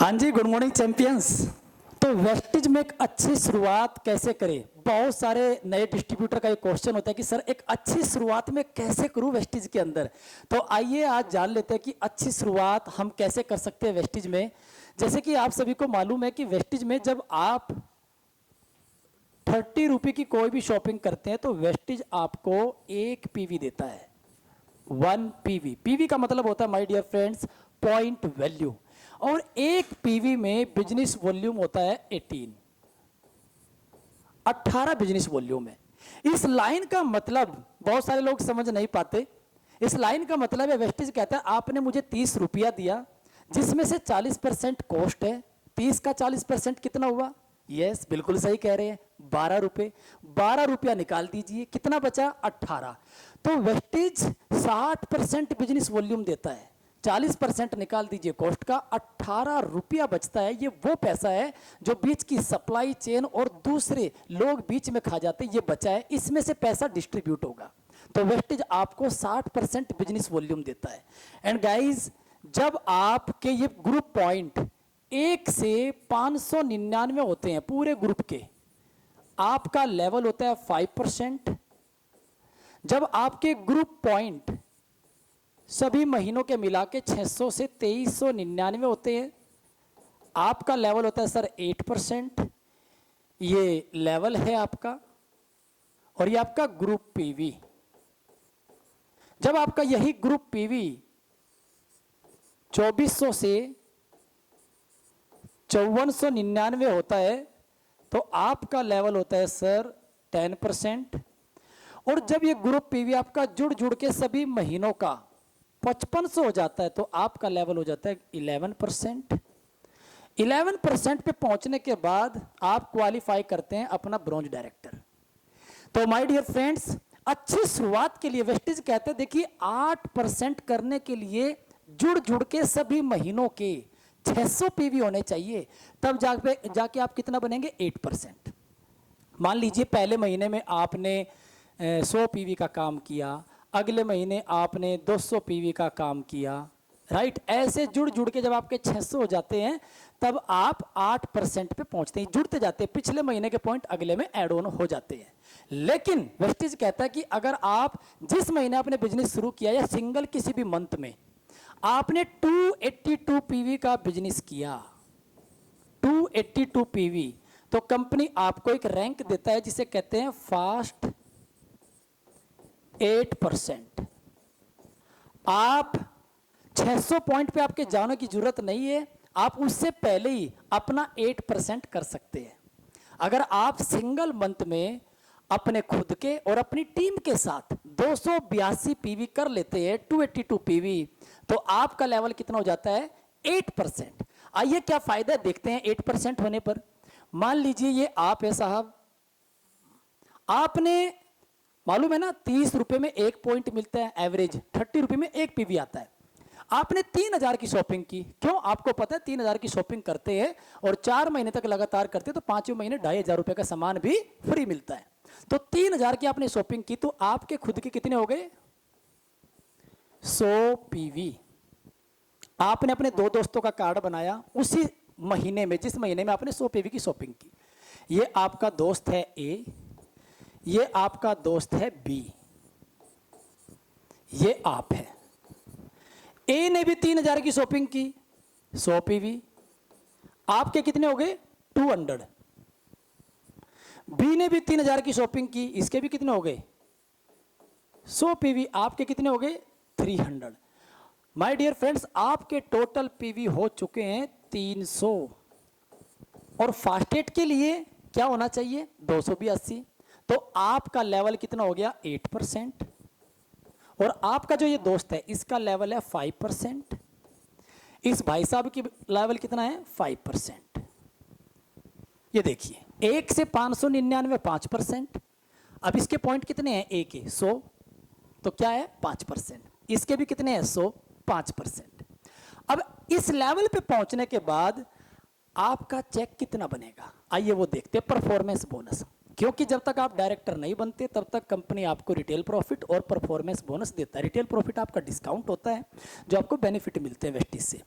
हाँ जी, good morning champions. तो wastage में एक अच्छी शुरुआत कैसे करें, बहुत सारे नए डिस्ट्रीब्यूटर का एक क्वेश्चन होता है कि सर एक अच्छी शुरुआत में कैसे करूं वेस्टेज के अंदर। तो आइए आज जान लेते हैं कि अच्छी शुरुआत हम कैसे कर सकते हैं वेस्टेज में। जैसे कि आप सभी को मालूम है कि वेस्टेज में जब आप 30 रुपये की कोई भी शॉपिंग करते हैं तो वेस्टेज आपको 1 पीवी देता है, 1 पीवी। पीवी का मतलब होता है my dear friends point value, और 1 पीवी में बिजनेस वॉल्यूम होता है 18 बिजनेस वॉल्यूम है। इस लाइन का मतलब बहुत सारे लोग समझ नहीं पाते। इस लाइन का मतलब है वेस्टेज कहता है आपने मुझे 30 रुपया दिया जिसमें से 40% कॉस्ट है। 30 का 40% कितना हुआ? यस, बिल्कुल सही कह रहे हैं, 12 रुपये। 12 रुपया निकाल दीजिए, कितना बचा? 18। तो वेस्टेज 60% बिजनेस वॉल्यूम देता है, 40% निकाल दीजिए कॉस्ट का, 18 रुपया बचता है। ये वो पैसा है जो बीच की सप्लाई चेन और दूसरे लोग बीच में खा जाते हैं, ये बचा है, इसमें से पैसा डिस्ट्रीब्यूट होगा। तो वेस्टेज आपको 60% बिजनेस वॉल्यूम देता है। एंड गाइज, जब आपके ये ग्रुप पॉइंट 1 से 599 होते हैं पूरे ग्रुप के, आपका लेवल होता है 5%। जब आपके ग्रुप पॉइंट सभी महीनों के मिला के 600 से 2399 होते हैं, आपका लेवल होता है सर 8%। ये लेवल है आपका, और ये आपका ग्रुप पीवी। जब आपका यही ग्रुप पीवी 2400 से 5499 होता है तो आपका लेवल होता है सर 10%। और जब ये ग्रुप पीवी आपका जुड़ जुड़ के सभी महीनों का 5500 हो जाता है तो आपका लेवल हो जाता है 11%। 11% पे पहुंचने के बाद आप क्वालिफाई करते हैं अपना ब्रॉन्ज डायरेक्टर। तो माय डियर फ्रेंड्स, अच्छी शुरुआत के लिए वेस्टेज कहते हैं देखिए 8% करने के लिए जुड़ जुड़ के सभी महीनों के 600 पीवी होने चाहिए, तब जाके आप कितना बनेंगे? 8%। मान लीजिए पहले महीने में आपने 100 पीवी का काम किया, अगले महीने आपने 200 पीवी का काम किया, राइट। ऐसे जुड़ जुड़ के जब आपके 600 हो जाते हैं तब आप 8% पे पहुंचते हैं, जुड़ते जाते हैं, पिछले महीने के पॉइंट अगले में ऐड ऑन हो जाते हैं। लेकिन वेस्टेज कहता है कि अगर आप जिस महीने आपने बिजनेस शुरू किया या सिंगल किसी भी मंथ में आपने 282 पीवी का बिजनेस किया, 282 पीवी, तो कंपनी आपको एक रैंक देता है जिसे कहते हैं फास्ट 8%। आप 600 पॉइंट पे आपके जाने की जरूरत नहीं है, आप उससे पहले ही अपना 8% कर सकते हैं। अगर आप सिंगल मंथ में अपने खुद के और अपनी टीम के साथ 282 पीवी कर लेते हैं, 282 पीवी, तो आपका लेवल कितना हो जाता है? 8%। आइए क्या फायदा देखते हैं 8% होने पर। मान लीजिए ये आप है साहब, आपने मालूम है ना 30 रुपए में 1 पॉइंट मिलता है एवरेज, 30 रुपए में 1 पीवी आता है। आपने 3000 की शॉपिंग की, क्यों? आपको पता है 3000 की शॉपिंग करते हैं और 4 महीने तक लगातार करते हैं तो 5वें महीने 2500 रुपए का सामान भी फ्री मिलता है। तो 3000 की आपने शॉपिंग की तो आपके खुद के कितने हो गए? 100 पीवी। आपने अपने 2 दोस्तों का कार्ड बनाया उसी महीने में, जिस महीने में आपने 100 पीवी की शॉपिंग की। ये आपका दोस्त है ए, ये आपका दोस्त है बी, ये आप है। ए ने भी 3000 की शॉपिंग की, 100 पीवी, आपके कितने हो गए? 200। बी ने भी 3000 की शॉपिंग की, इसके भी कितने हो गए? 100 पीवी, आपके कितने हो गए? 300। माय डियर फ्रेंड्स, आपके टोटल पीवी हो चुके हैं 300। और फास्टेट के लिए क्या होना चाहिए? 282। तो आपका लेवल कितना हो गया? 8%। और आपका जो ये दोस्त है इसका लेवल है 5%। इस भाई साहब की लेवल कितना है? 5%। ये देखिए 1 से 599 5%। अब इसके पॉइंट कितने हैं? 1 है 100, तो क्या है? 5%। इसके भी कितने हैं? 100, 5%। अब इस लेवल पे पहुंचने के बाद आपका चेक कितना बनेगा? आइए वो देखते हैं, परफॉर्मेंस बोनस। क्योंकि जब तक आप डायरेक्टर नहीं बनते तब तक कंपनी आपको रिटेल प्रॉफिट और परफॉर्मेंस बोनस देता है। रिटेल प्रॉफिट आपका डिस्काउंट होता है जो आपको बेनिफिट मिलते हैं वेस्टिज से।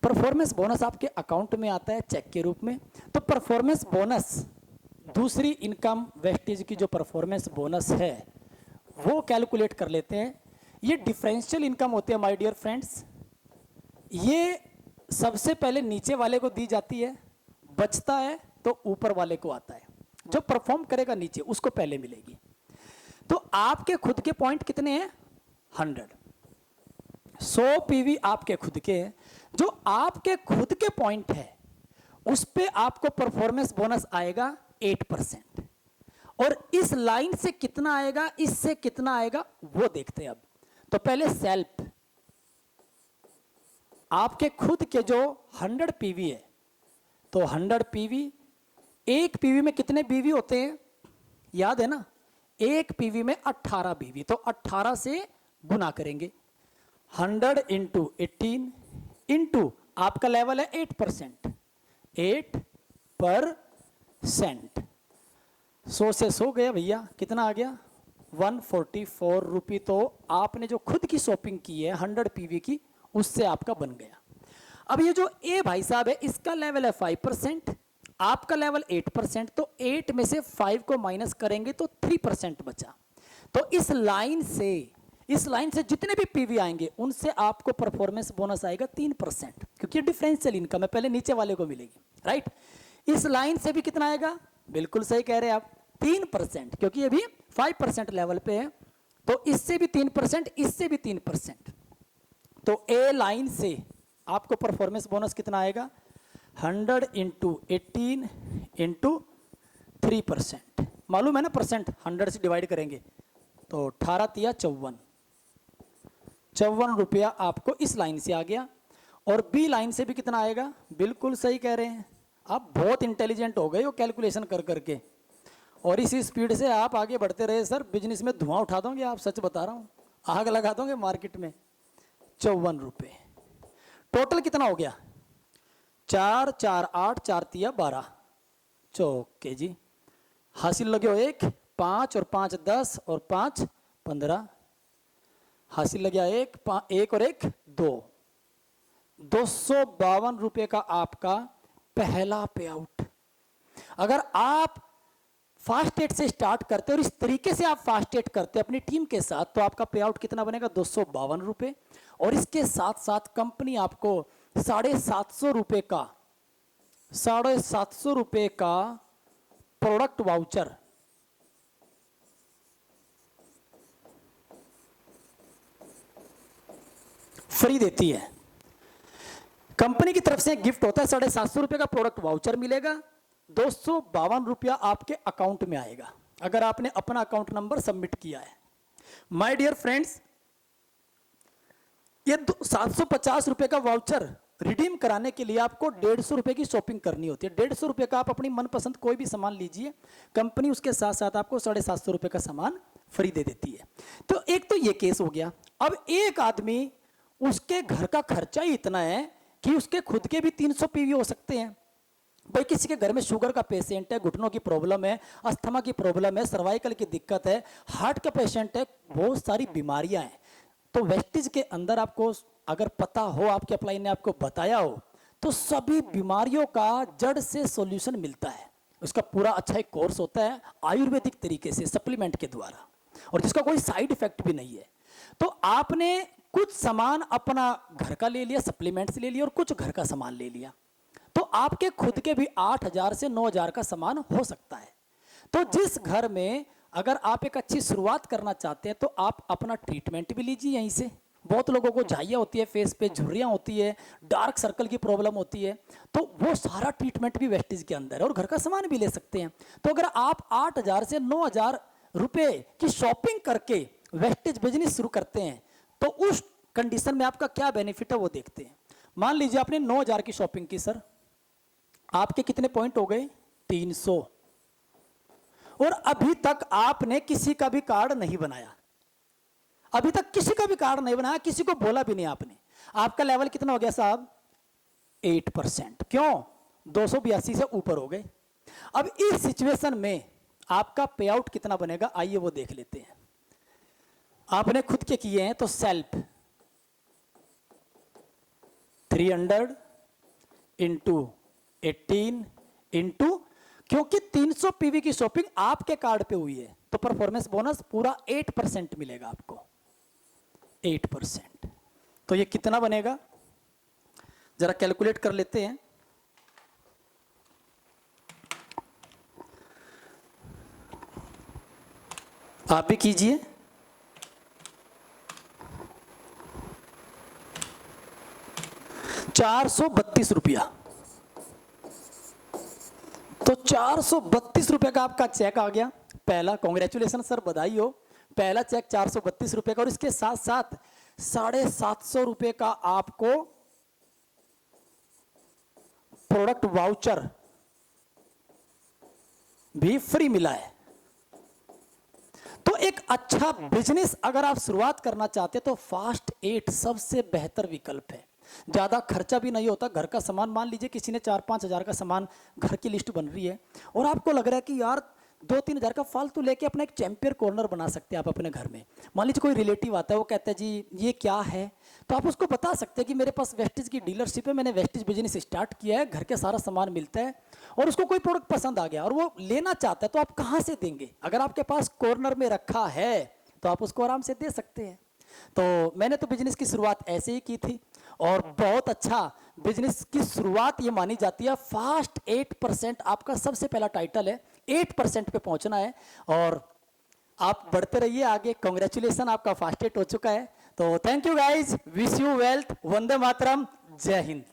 परफॉर्मेंस बोनस आपके अकाउंट में आता है चेक के रूप में। तो परफॉर्मेंस बोनस दूसरी इनकम वेस्टिज की जो परफॉर्मेंस बोनस है वो कैलकुलेट कर लेते हैं। ये डिफरेंशियल इनकम होती है माय डियर फ्रेंड्स। ये सबसे पहले नीचे वाले को दी जाती है, बचता है तो ऊपर वाले को आता है। जो परफॉर्म करेगा नीचे उसको पहले मिलेगी। तो आपके खुद के पॉइंट कितने हैं? 100 पीवी आपके खुद के हैं। जो आपके खुद के पॉइंट है उस पे आपको परफॉर्मेंस बोनस आएगा 8%। और इस लाइन से कितना आएगा, इससे कितना आएगा वो देखते हैं अब। तो पहले सेल्फ, आपके खुद के जो 100 पीवी है तो 100 पीवी, एक पीवी में कितने बीवी होते हैं याद है ना? एक पीवी में 18 बीवी। तो 18 से गुना करेंगे। 100 इंटू 18 इंटू आपका लेवल है 8%, 8%। 100 से 100 गया भैया, कितना आ गया? 144 रुपये। तो आपने जो खुद की शॉपिंग की है 100 पीवी की, उससे आपका बन गया। अब ये जो ए भाई साहब है इसका लेवल है 5%, आपका लेवल 8%। तो 8 में से 5 को माइनस करेंगे तो 3% बचा। तो इस लाइन से जितने भी पीवी आएंगे उनसे आपको परफॉर्मेंस बोनस आएगा 3%, क्योंकि डिफरेंशियल इनकम है, पहले नीचे वाले को मिलेगी, राइट। इस लाइन से भी कितना आएगा? बिल्कुल सही कह रहे हैं आप, 3%, क्योंकि ये भी 5% लेवल पे है। तो इससे भी 3%, इससे भी 3%। तो ए लाइन से आपको परफॉर्मेंस बोनस कितना आएगा? 100 इंटू 18 इंटू 3%। मालूम है ना परसेंट, 100 से डिवाइड करेंगे तो 18 तिया 54 रुपया आपको इस लाइन से आ गया। और बी लाइन से भी कितना आएगा? बिल्कुल सही कह रहे हैं आप, बहुत इंटेलिजेंट हो गए हो कैलकुलेशन कर करके। और इसी स्पीड से आप आगे बढ़ते रहे सर, बिजनेस में धुआं उठा दोगे आप, सच बता रहा हूँ, आग लगा दोगे मार्केट में। 54 रुपये टोटल कितना हो गया? 4 4 8 4 तिया 12 चौके जी। हासिल लगे हो 1, 5 और 5 10 और 5 15। हासिल लग गया 1 और 1 2। 252 रुपये का आपका पहला पे आउट। अगर आप फास्ट एड से स्टार्ट करते और इस तरीके से आप फास्ट एड करते अपनी टीम के साथ, तो आपका पे आउट कितना बनेगा? 252 रुपये। और इसके साथ साथ कंपनी आपको 750 रुपये का प्रोडक्ट वाउचर फ्री देती है। कंपनी की तरफ से गिफ्ट होता है, 750 रुपये का प्रोडक्ट वाउचर मिलेगा। 252 रुपया आपके अकाउंट में आएगा अगर आपने अपना अकाउंट नंबर सबमिट किया है। माय डियर फ्रेंड्स, ये 750 रुपये का वाउचर रिडीम कराने के लिए आपको 150 रुपये की शॉपिंग करनी होती है। 150 रुपये का आप अपनी मनपसंद कोई भी सामान लीजिए, कंपनी उसके साथ साथ आपको 750 रुपये का सामान फ्री दे देती है। तो एक तो ये केस हो गया। अब एक आदमी, उसके घर का खर्चा ही इतना है कि उसके खुद के भी 300 पीवी हो सकते हैं। भाई किसी के घर में शुगर का पेशेंट है, घुटनों की प्रॉब्लम है, अस्थमा की प्रॉब्लम है, सर्वाइकल की दिक्कत है, हार्ट का पेशेंट है, बहुत सारी बीमारियां हैं। तो वेस्टिज के अंदर आपको अगर पता हो, आपके अपलाइन ने आपको बताया हो, तो सभी बीमारियों का जड़ से सॉल्यूशन मिलता है। उसका पूरा अच्छा एक कोर्स होता है आयुर्वेदिक तरीके से सप्लीमेंट के द्वारा, और जिसका कोई साइड इफेक्ट भी नहीं है। तो आपने कुछ सामान अपना घर का ले लिया, सप्लीमेंट्स ले लिया, और कुछ घर का सामान ले लिया, तो आपके खुद के भी 8,000 से 9,000 का सामान हो सकता है। तो जिस घर में अगर आप एक अच्छी शुरुआत करना चाहते हैं तो आप अपना ट्रीटमेंट भी लीजिए यहीं से। बहुत लोगों को झाइयाँ होती है, फेस पे झुर्रियाँ होती है, डार्क सर्कल की प्रॉब्लम होती है, तो वो सारा ट्रीटमेंट भी वेस्टिज के अंदर है, और घर का सामान भी ले सकते हैं। तो अगर आप 8,000 से 9,000 रुपये की शॉपिंग करके वेस्टिज बिजनेस शुरू करते हैं, तो उस कंडीशन में आपका क्या बेनिफिट है वो देखते हैं। मान लीजिए आपने 9,000 की शॉपिंग की सर, आपके कितने पॉइंट हो गए? 300। और अभी तक आपने किसी का भी कार्ड नहीं बनाया, अभी तक किसी का भी कार्ड नहीं बनाया, किसी को बोला भी नहीं आपने। आपका लेवल कितना हो गया साहब? 8%। क्यों? 282 से ऊपर हो गए। अब इस सिचुएशन में आपका पे आउट कितना बनेगा, आइए वो देख लेते हैं। आपने खुद के किए हैं तो सेल्फ 300 इंटू 18 इंटू, क्योंकि 300 पीवी की शॉपिंग आपके कार्ड पे हुई है तो परफॉर्मेंस बोनस पूरा 8% मिलेगा आपको, 8%। तो ये कितना बनेगा जरा कैलकुलेट कर लेते हैं। आप भी कीजिए। ₹432। तो 432 रुपए का आपका चेक आ गया पहला। कॉन्ग्रेचुलेशन सर, बधाई हो। पहला चेक 432 रुपए का, और इसके साथ साथ 750 रुपए का आपको प्रोडक्ट वाउचर भी फ्री मिला है। तो एक अच्छा बिजनेस अगर आप शुरुआत करना चाहते हैं तो फास्ट 8 सबसे बेहतर विकल्प है। ज्यादा खर्चा भी नहीं होता। घर का सामान, मान लीजिए किसी ने 4-5 हजार का सामान, घर की लिस्ट बन रही है और आपको लग रहा है कि यार 2-3 हजार का फालतू लेके अपना एक चैंपियन कॉर्नर बना सकते हैं आप अपने घर में। मान लीजिए कोई रिलेटिव आता है, वो कहता है जी ये क्या है, तो आप उसको बता सकते हैं कि मेरे पास वेस्टेज की डीलरशिप है, मैंने वेस्टेज बिजनेस स्टार्ट किया है, घर के सारा सामान मिलता है, और उसको कोई प्रोडक्ट पसंद आ गया और वो लेना चाहता है तो आप कहाँ से देंगे? अगर आपके पास कॉर्नर में रखा है तो आप उसको आराम से दे सकते हैं। तो मैंने तो बिजनेस की शुरुआत ऐसे ही की थी और बहुत अच्छा बिजनेस की शुरुआत ये मानी जाती है। फास्ट 8% आपका सबसे पहला टाइटल है, 8% पे पहुंचना है और आप बढ़ते रहिए आगे। कांग्रेचुलेशन, आपका फास्ट 8 हो चुका है। तो thank you guys, wish you wealth, Vande Mataram, जय हिंद।